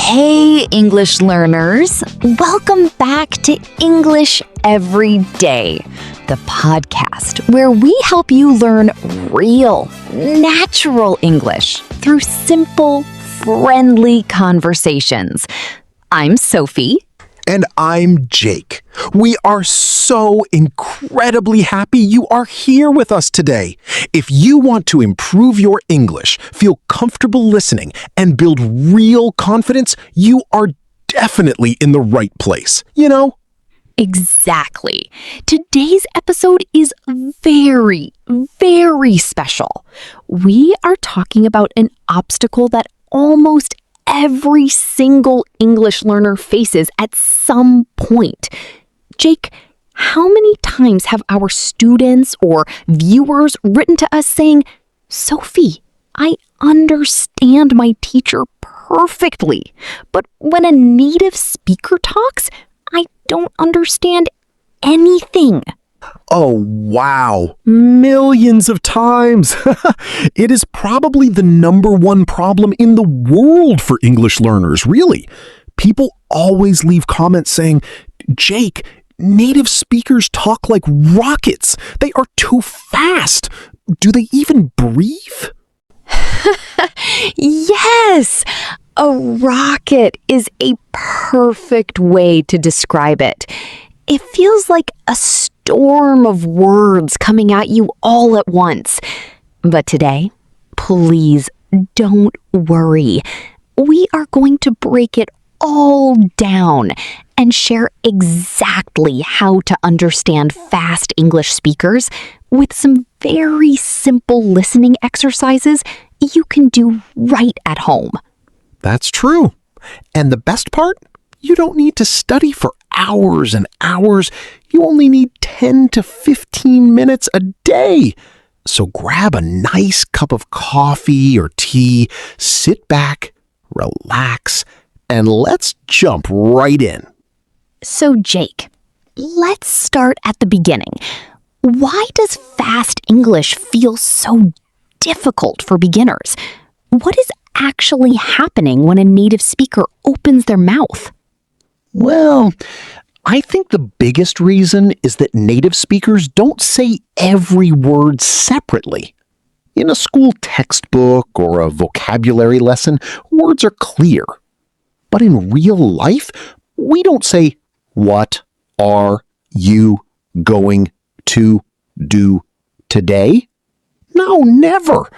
Hey, English learners! Welcome back to English Every Day, the podcast where we help you learn real, natural English through simple, friendly conversations. I'm Sophie. And I'm Jake. We are so incredibly happy you are here with us today. If you want to improve your English, feel comfortable listening, and build real confidence, you are definitely in the right place. Exactly. Today's episode is very, very special. We are talking about an obstacle that almost every single English learner faces at some point. Jake, how many times have our students or viewers written to us saying, Sophie, I understand my teacher perfectly, but when a native speaker talks, I don't understand anything. Oh, wow. Millions of times. It is probably the number one problem in the world for English learners, really. People always leave comments saying, Jake, native speakers talk like rockets. They are too fast. Do they even breathe? Yes! A rocket is a perfect way to describe it. It feels like a storm of words coming at you all at once. But today, please don't worry. We are going to break it all down and share exactly how to understand fast English speakers with some very simple listening exercises you can do right at home. That's true. And the best part? You don't need to study for hours and hours. You only need 10 to 15 minutes a day. So grab a nice cup of coffee or tea, sit back, relax, and let's jump right in. So, Jake, let's start at the beginning. Why does fast English feel so difficult for beginners? What is actually happening when a native speaker opens their mouth? Well, I think the biggest reason is that native speakers don't say every word separately. In a school textbook or a vocabulary lesson, words are clear. But in real life, we don't say, what are you going to do today? No, never.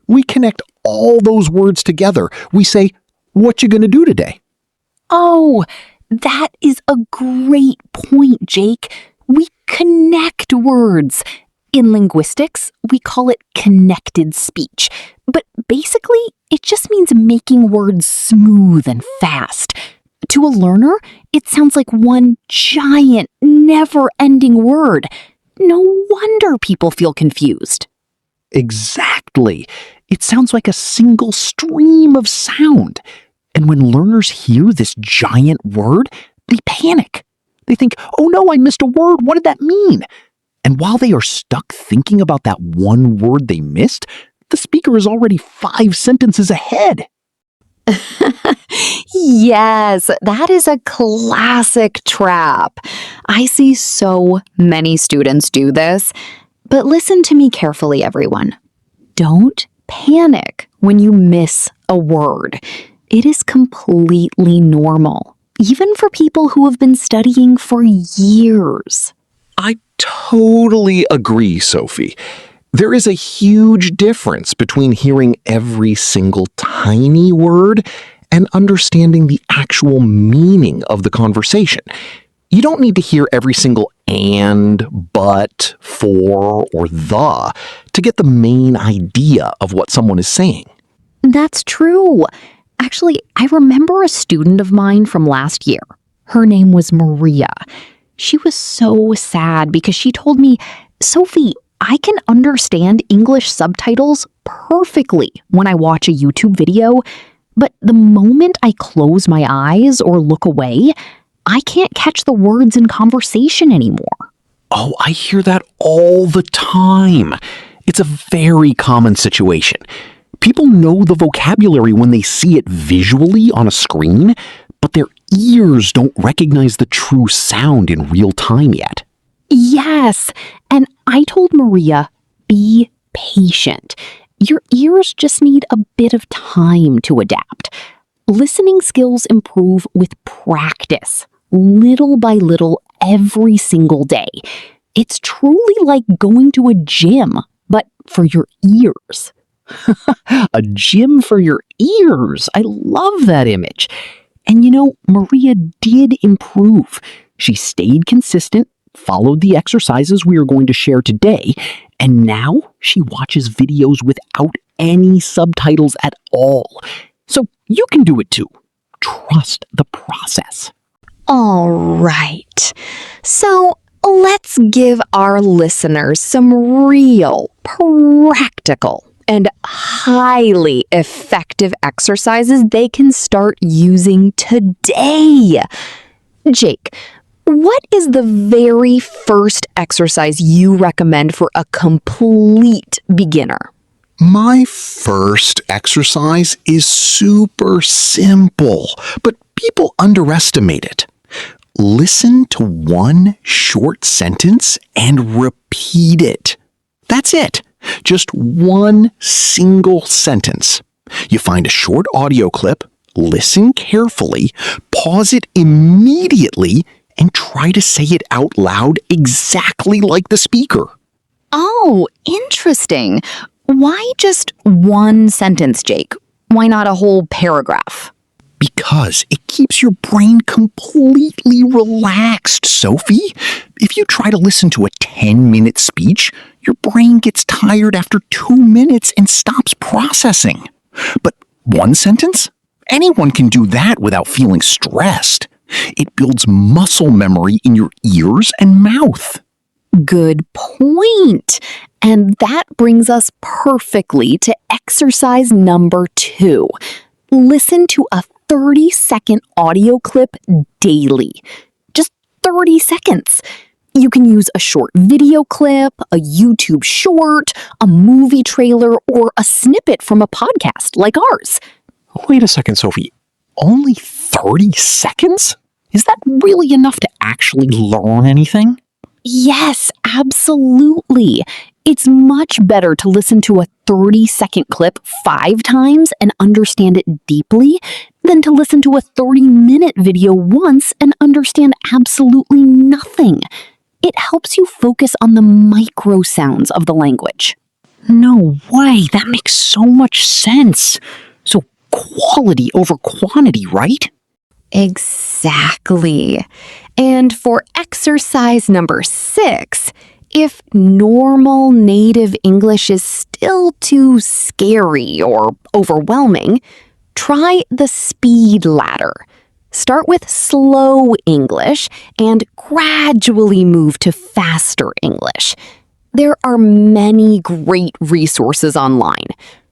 We connect all those words together. We say, what you gonna do today? Oh, that is a great point, Jake. We connect words. In linguistics, we call it connected speech. But basically, it just means making words smooth and fast. To a learner, it sounds like one giant, never-ending word. No wonder people feel confused. Exactly. It sounds like a single stream of sound. And when learners hear this giant word, they panic. They think, oh no, I missed a word. What did that mean? And while they are stuck thinking about that one word they missed, the speaker is already 5 sentences ahead. Yes, that is a classic trap. I see so many students do this. But listen to me carefully, everyone. Don't panic when you miss a word. It is completely normal, even for people who have been studying for years. I totally agree, Sophie. There is a huge difference between hearing every single tiny word and understanding the actual meaning of the conversation. You don't need to hear every single and, but, for, or the to get the main idea of what someone is saying. That's true. Actually, I remember a student of mine from last year. Her name was Maria. She was so sad because she told me, Sophie, I can understand English subtitles perfectly when I watch a YouTube video, but the moment I close my eyes or look away, I can't catch the words in conversation anymore. Oh, I hear that all the time. It's a very common situation. People know the vocabulary when they see it visually on a screen, but their ears don't recognize the true sound in real time yet. Yes, and I told Maria, be patient. Your ears just need a bit of time to adapt. Listening skills improve with practice, little by little, every single day. It's truly like going to a gym, but for your ears. A gym for your ears. I love that image. And Maria did improve. She stayed consistent, followed the exercises we are going to share today, and now she watches videos without any subtitles at all. So you can do it too. Trust the process. All right. So let's give our listeners some real, practical, and highly effective exercises they can start using today. Jake, what is the very first exercise you recommend for a complete beginner? My first exercise is super simple, but people underestimate it. Listen to one short sentence and repeat it. That's it. Just one single sentence. You find a short audio clip, listen carefully, pause it immediately, and try to say it out loud exactly like the speaker. Oh, interesting. Why just one sentence, Jake? Why not a whole paragraph? Because it keeps your brain completely relaxed, Sophie. If you try to listen to a 10-minute speech, your brain gets tired after 2 minutes and stops processing. But one sentence? Anyone can do that without feeling stressed. It builds muscle memory in your ears and mouth. Good point. And that brings us perfectly to exercise number 2. Listen to a 30-second audio clip daily. Just 30 seconds. You can use a short video clip, a YouTube short, a movie trailer, or a snippet from a podcast like ours. Wait a second, Sophie. Only 30 seconds? Is that really enough to actually learn anything? Yes, absolutely. It's much better to listen to a 30-second clip 5 times and understand it deeply than to listen to a 30-minute video once and understand absolutely nothing. It helps you focus on the micro sounds of the language. No way. That makes so much sense. So quality over quantity, right? Exactly. And for exercise number 6, if normal native English is still too scary or overwhelming, try the speed ladder. Start with slow English and gradually move to faster English. There are many great resources online,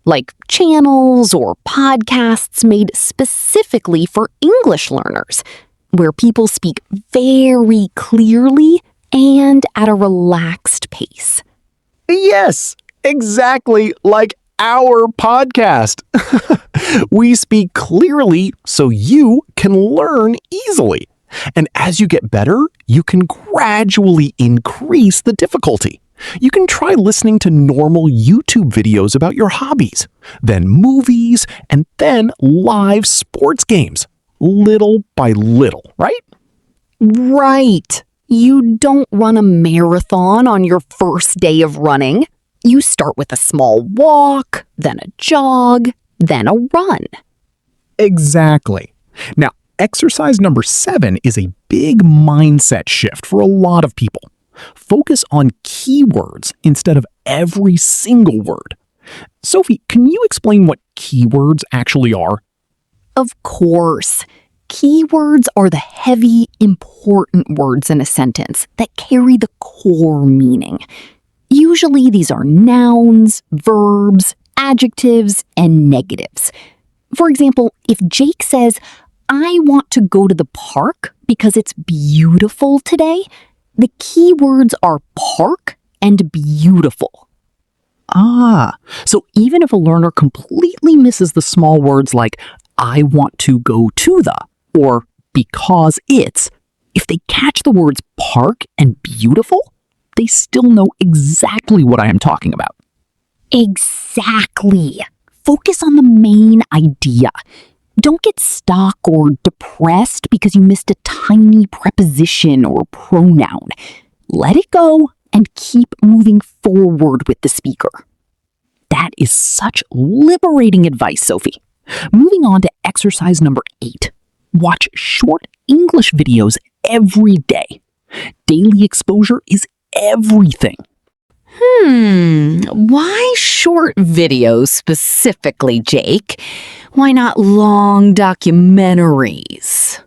like channels or podcasts made specifically for English learners, where people speak very clearly and at a relaxed pace. Yes, exactly like our podcast. We speak clearly so you can learn easily. And as you get better, you can gradually increase the difficulty. You can try listening to normal YouTube videos about your hobbies, then movies, and then live sports games, little by little, right? Right. You don't run a marathon on your first day of running. You start with a small walk, then a jog, then a run. Exactly. Now, exercise number 7 is a big mindset shift for a lot of people. Focus on keywords instead of every single word. Sophie, can you explain what keywords actually are? Of course. Keywords are the heavy, important words in a sentence that carry the core meaning. Usually these are nouns, verbs, adjectives, and negatives. For example, if Jake says, "I want to go to the park because it's beautiful today," the keywords are park and beautiful. So even if a learner completely misses the small words like, I want to go to the, or because it's, if they catch the words park and beautiful, they still know exactly what I am talking about. Exactly. Focus on the main idea. Don't get stuck or depressed because you missed a tiny preposition or pronoun. Let it go and keep moving forward with the speaker. That is such liberating advice, Sophie. Moving on to exercise number 8. Watch short English videos every day. Daily exposure is everything. Why short videos specifically, Jake? Why not long documentaries?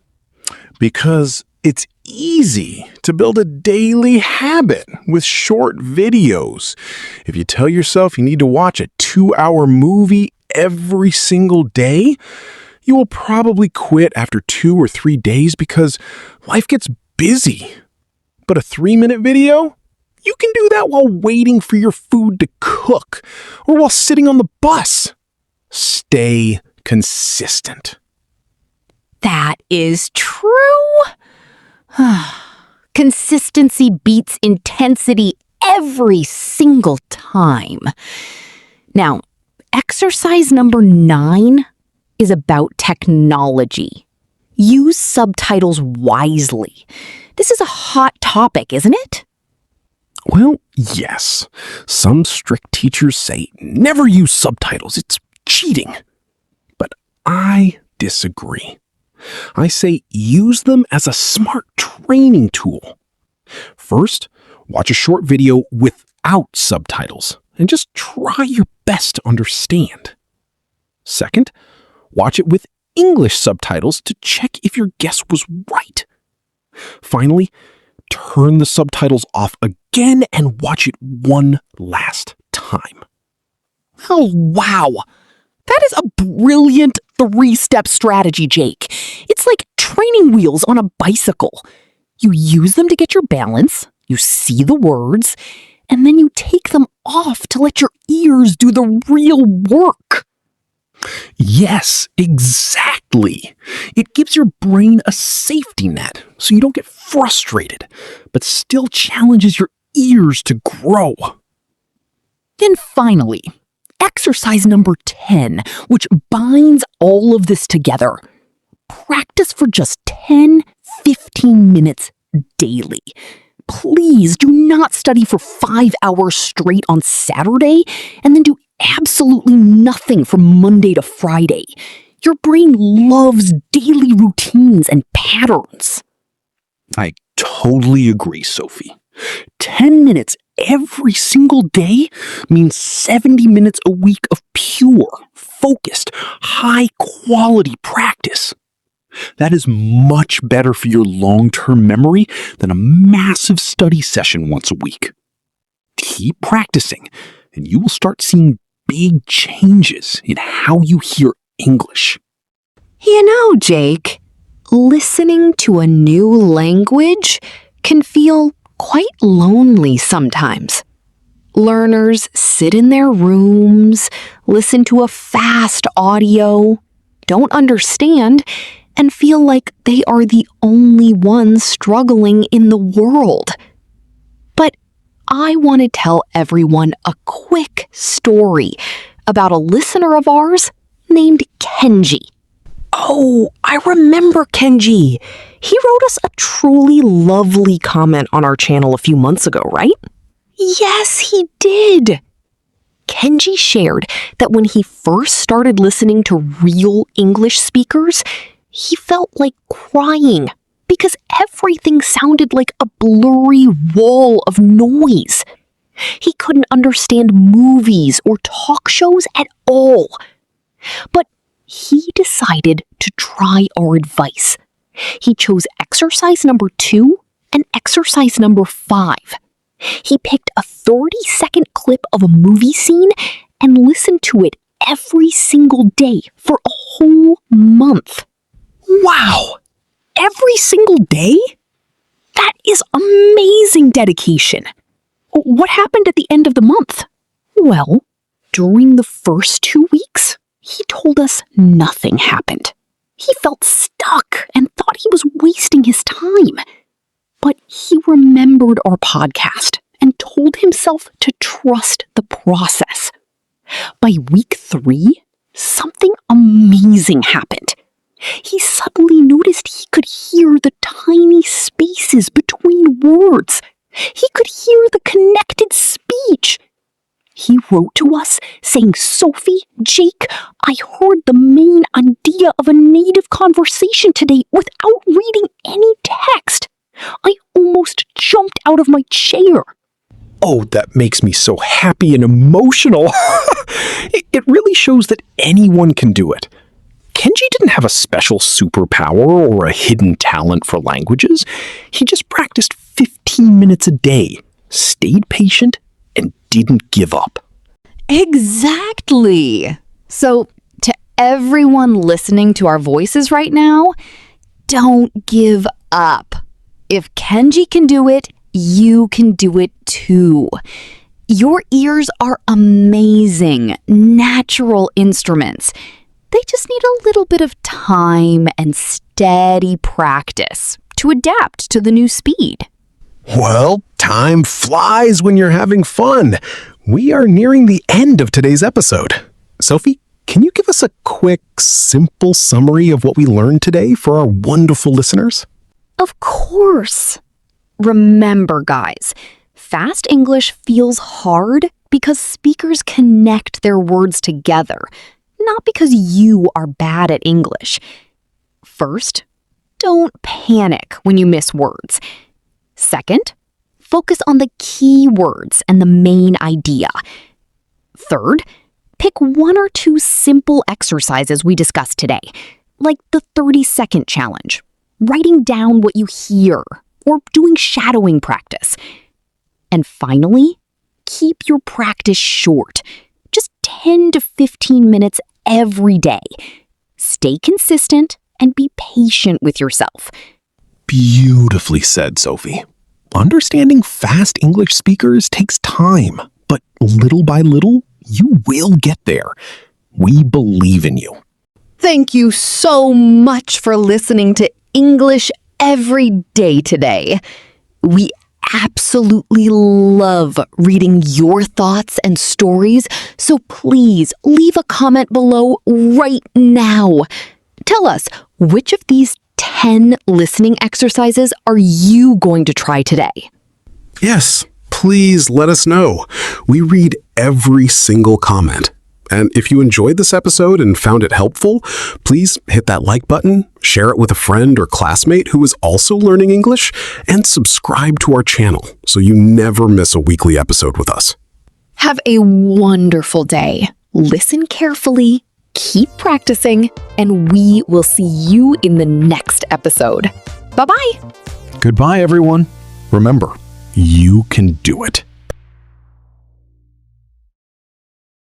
Because it's easy to build a daily habit with short videos. If you tell yourself you need to watch a 2-hour movie every single day, you will probably quit after 2 or 3 days because life gets busy. But a 3-minute video? You can do that while waiting for your food to cook or while sitting on the bus. Stay consistent. That is true. Consistency beats intensity every single time. Now, exercise number 9 is about technology. Use subtitles wisely. This is a hot topic, isn't it? Well, yes. Some strict teachers say never use subtitles. It's cheating. But I disagree. I say use them as a smart training tool. First, watch a short video without subtitles and just try your best to understand. Second, watch it with English subtitles to check if your guess was right. Finally, turn the subtitles off again and watch it one last time. Oh, wow. That is a brilliant 3-step strategy, Jake. It's like training wheels on a bicycle. You use them to get your balance, you see the words, and then you take them off to let your ears do the real work. Yes, exactly. It gives your brain a safety net so you don't get frustrated, but still challenges your ears to grow. Then finally, exercise number 10, which binds all of this together. Practice for just 10-15 minutes daily. Please do not study for 5 hours straight on Saturday and then do absolutely nothing from Monday to Friday. Your brain loves daily routines and patterns. I totally agree, Sophie. 10 minutes every single day means 70 minutes a week of pure, focused, high-quality practice. That is much better for your long-term memory than a massive study session once a week. Keep practicing, and you will start seeing big changes in how you hear English. You know, Jake, listening to a new language can feel quite lonely sometimes. Learners sit in their rooms, listen to a fast audio, don't understand, and feel like they are the only ones struggling in the world. But I want to tell everyone a quick story about a listener of ours named Kenji. Oh, I remember Kenji. He wrote us a truly lovely comment on our channel a few months ago, right? Yes, he did. Kenji shared that when he first started listening to real English speakers, he felt like crying because everything sounded like a blurry wall of noise. He couldn't understand movies or talk shows at all. But he decided to try our advice. He chose exercise number 2 and exercise number 5. He picked a 30-second clip of a movie scene and listened to it every single day for a whole month. Wow! Every single day? That is amazing dedication. What happened at the end of the month? Well, during the first 2 weeks, he told us nothing happened. He felt stuck and thought he was wasting his time. But he remembered our podcast and told himself to trust the process. By week 3, something amazing happened. He suddenly noticed he could hear the tiny spaces between words. He could hear the connected speech. He wrote to us saying, "Sophie, Jake, I heard the main idea of a native conversation today without reading any text. I almost jumped out of my chair." Oh, that makes me so happy and emotional. It really shows that anyone can do it. Kenji didn't have a special superpower or a hidden talent for languages. He just practiced 15 minutes a day, stayed patient, and didn't give up. Exactly. So, to everyone listening to our voices right now, don't give up. If Kenji can do it, you can do it too. Your ears are amazing, natural instruments. They just need a little bit of time and steady practice to adapt to the new speed. Well, time flies when you're having fun. We are nearing the end of today's episode. Sophie, can you give us a quick, simple summary of what we learned today for our wonderful listeners? Of course. Remember, guys, fast English feels hard because speakers connect their words together, not because you are bad at English. First, don't panic when you miss words. Second, focus on the key words and the main idea. Third, pick 1 or 2 simple exercises we discussed today, like the 30-second challenge, writing down what you hear, or doing shadowing practice. And finally, keep your practice short, just 10 to 15 minutes every day. Stay consistent and be patient with yourself. Beautifully said, Sophie. Understanding fast English speakers takes time, but little by little, you will get there. We believe in you. Thank you so much for listening to English Every Day today. We absolutely love reading your thoughts and stories, so please leave a comment below right now. Tell us, which of these 10 listening exercises are you going to try today? Yes, please let us know. We read every single comment. And if you enjoyed this episode and found it helpful, please hit that like button, share it with a friend or classmate who is also learning English, and subscribe to our channel so you never miss a weekly episode with us. Have a wonderful day. Listen carefully, keep practicing, and we will see you in the next episode. Bye-bye. Goodbye, everyone. Remember, you can do it.